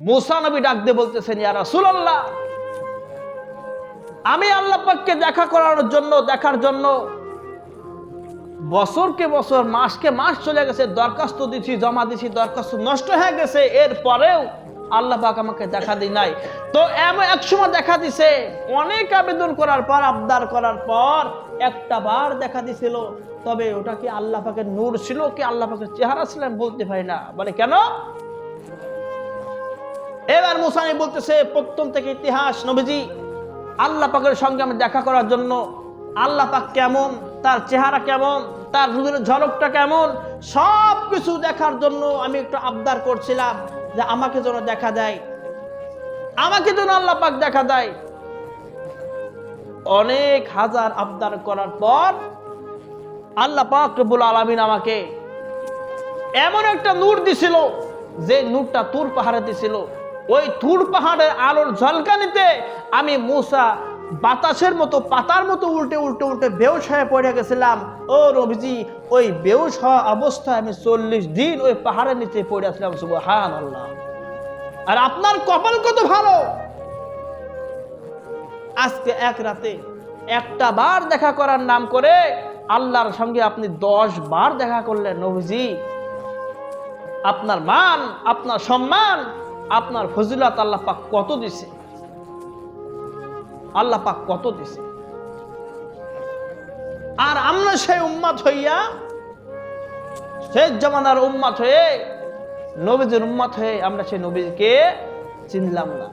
মুসা নবী ডাক দিয়ে বলতেছেন, ইয়া রাসূলুল্লাহ, আমি আল্লাহ পাককে দেখার জন্য বছরকে বছর মাসকে মাস চলে গেছে, দরখাস্ত দিছি, জমা দিছি, দরখাস্ত নষ্ট হয়ে গেছে, এরপরেও আল্লাহ পাক আমাকে দেখা দেয় নাই। তো এমন এক সময় দেখা দিছে, অনেক আবেদন করার পর, আবদার করার পর একটা বার দেখা দিছিল। তবে ওটা কি আল্লাহ পাকের নূর ছিল কি আল্লাহ পাকের চেহারা ছিল আমি বলতে পারি না। বলে কেন? এবার মুসা নবী বলতেছে, প্রথম থেকে ইতিহাস, নবীজি আল্লাহ পাকের সঙ্গে আমি দেখা করার জন্য, আল্লাহ পাক কেমন, তার চেহারা কেমন, তার রূপের ঝলকটা কেমন, সব কিছু দেখার জন্য আমি একটু আবদার করছিলাম যে আমাকে যেন দেখা দেয়, আমাকে যেন আল্লাহ পাক দেখা দেয়। অনেক হাজার আবদার করার পর আল্লাহ পাক রব্বুল আলামিন আমাকে এমন একটা নূর দিছিল, যে নূরটা তুর পাহাড়ে দিছিল। ওই তুর পাহাড়ের আলোর ঝলকানিতে আমি মুসা বাতাসের মতো, পাতার মতো উল্টে উল্টে উল্টে বেহুশ হয়ে পড়ে গেছিলাম। ও নবীজি, ওই বেহুশ হওয়া অবস্থায় আমি 40 দিন ওই পাহাড়ের নিচে পড়ে আসলাম। সুবহানাল্লাহ। আর আপনার কপাল কত ভালো, আজকে এক রাতে একটা বার দেখা করার নাম করে আল্লাহর সঙ্গে আপনি 10 বার দেখা করলেন। নবীজি, আপনার মান, আপনার সম্মান, আপনার ফজিলত আল্লাহ পাক কত দিছে, আল্লাহ পাক কত দিছে। আর আমরা সেই উম্মত হইয়া, শেষ জামানার উম্মত হয়ে, নবীজির উম্মত হয়ে আমরা সেই নবীকে চিনলাম না।